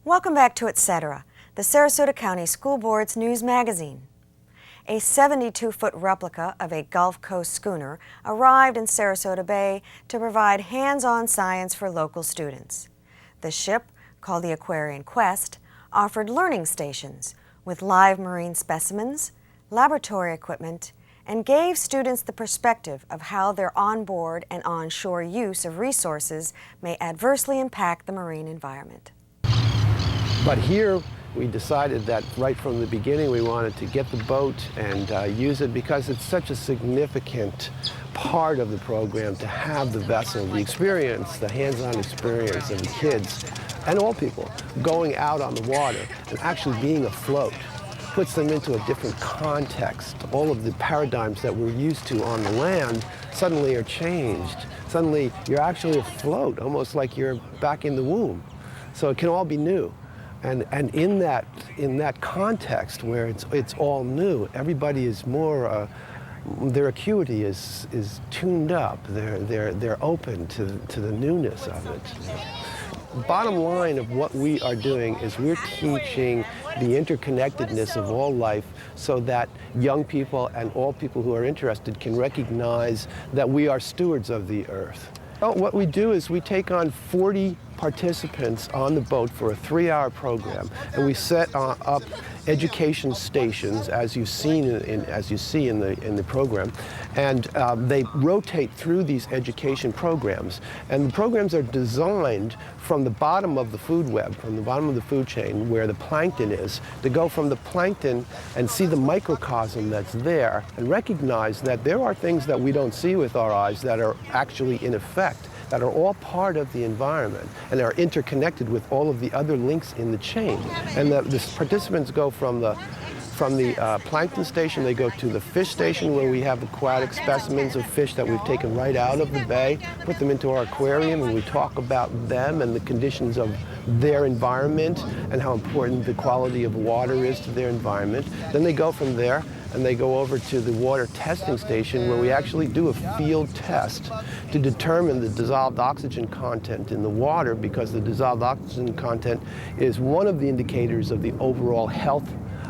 Welcome back to Etc., the Sarasota County School Board's news magazine. A 72-foot replica of a Gulf Coast schooner arrived in Sarasota Bay to provide hands-on science for local students. The ship, called the Aquarian Quest, offered learning stations with live marine specimens, laboratory equipment, and gave students the perspective of how their onboard and onshore use of resources may adversely impact the marine environment. But here we decided that right from the beginning we wanted to get the boat and use it because it's such a significant part of the program to have the vessel, the experience, the hands-on experience of the kids and all people going out on the water and actually being afloat. Puts them into a different context. All of the paradigms that we're used to on the land suddenly are changed. Suddenly you're actually afloat, almost like you're back in the womb. So it can all be new. And in that context where it's all new, everybody is more, their acuity is tuned up. They're open to the newness of it. Bottom line of what we are doing is we're teaching the interconnectedness of all life so that young people and all people who are interested can recognize that we are stewards of the earth. Well, what we do is we take on 40 participants on the boat for a 3-hour program, and we set up education stations, as you see in the program, and they rotate through these education programs. And the programs are designed from the bottom of the food web, from the bottom of the food chain, where the plankton is, to go from the plankton and see the microcosm that's there, and recognize that there are things that we don't see with our eyes that are actually in effect, that are all part of the environment and are interconnected with all of the other links in the chain. And the participants go from the plankton station, they go to the fish station where we have aquatic specimens of fish that we've taken right out of the bay, put them into our aquarium, and we talk about them and the conditions of their environment and how important the quality of water is to their environment. Then they go from there and they go over to the water testing station where we actually do a field test to determine the dissolved oxygen content in the water, because the dissolved oxygen content is one of the indicators of the overall health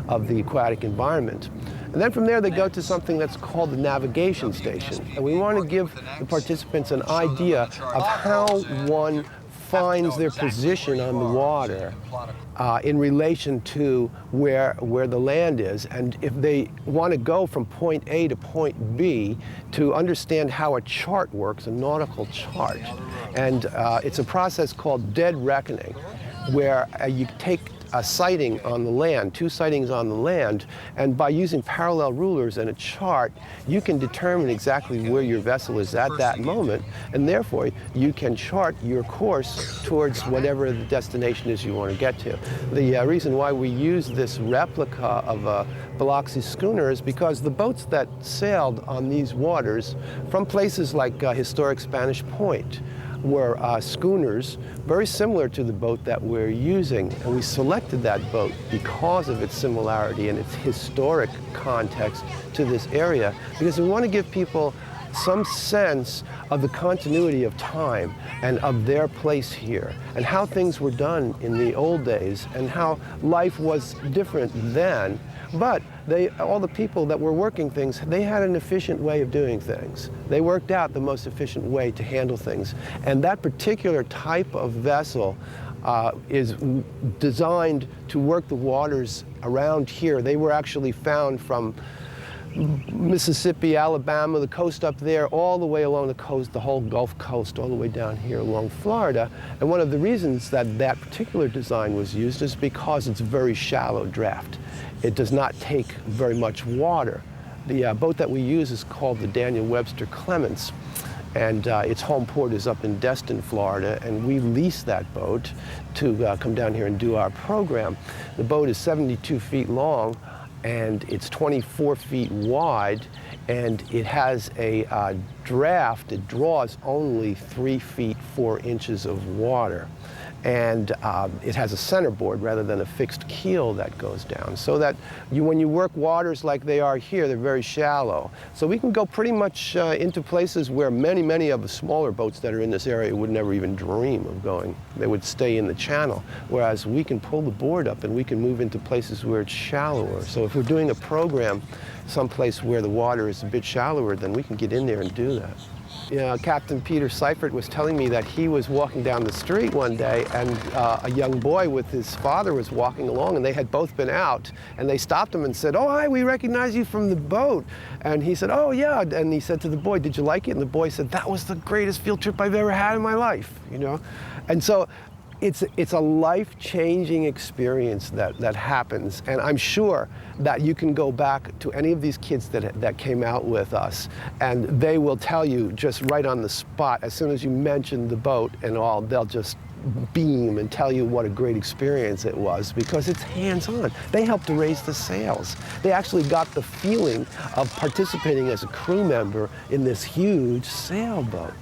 of the aquatic environment. And then from there they go to something that's called the navigation station. And we want to give the participants an idea of how one finds their position on the water in relation to where the land is, and if they want to go from point A to point B, to understand how a chart works, a nautical chart. And it's a process called dead reckoning, where you take a sighting on the land, 2 sightings on the land, and by using parallel rulers and a chart, you can determine exactly where your vessel is at that moment, and therefore you can chart your course towards whatever the destination is you want to get to. The reason why we use this replica of a Biloxi schooner is because the boats that sailed on these waters from places like historic Spanish Point were schooners very similar to the boat that we're using, and we selected that boat because of its similarity and its historic context to this area, because we want to give people some sense of the continuity of time and of their place here, and how things were done in the old days, and how life was different then. But all the people that were working things, they had an efficient way of doing things. They worked out the most efficient way to handle things. And that particular type of vessel is designed to work the waters around here. They were actually found from Mississippi, Alabama, the coast up there, all the way along the coast, the whole Gulf Coast, all the way down here along Florida. And one of the reasons that that particular design was used is because it's very shallow draft. It does not take very much water. The boat that we use is called the Daniel Webster Clements, and its home port is up in Destin, Florida, and we lease that boat to come down here and do our program. The boat is 72 feet long, and it's 24 feet wide, and it has a draft. It draws only 3 feet 4 inches of water. And it has a centerboard rather than a fixed keel that goes down, so that when you work waters like they are here, they're very shallow. So we can go pretty much into places where many of the smaller boats that are in this area would never even dream of going. They would stay in the channel, whereas we can pull the board up and we can move into places where it's shallower. So if we're doing a program someplace where the water is a bit shallower, then we can get in there and do that. You know, Captain Peter Seifert was telling me that he was walking down the street one day and a young boy with his father was walking along, and they had both been out, and they stopped him and said, "Oh, hi, we recognize you from the boat." And he said, "Oh, yeah." And he said to the boy, "Did you like it?" And the boy said, "That was the greatest field trip I've ever had in my life," you know? And so it's a life-changing experience that happens, and I'm sure that you can go back to any of these kids that came out with us, and they will tell you just right on the spot, as soon as you mention the boat and all, they'll just beam and tell you what a great experience it was, because it's hands-on. They helped to raise the sails. They actually got the feeling of participating as a crew member in this huge sailboat.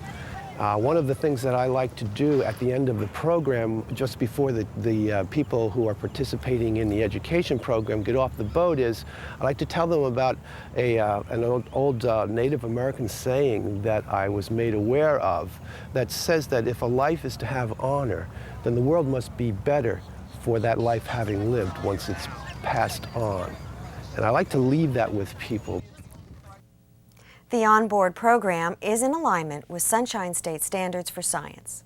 One of the things that I like to do at the end of the program, just before the people who are participating in the education program get off the boat, is I like to tell them about an old Native American saying that I was made aware of that says that if a life is to have honor, then the world must be better for that life having lived once it's passed on. And I like to leave that with people. The onboard program is in alignment with Sunshine State Standards for Science.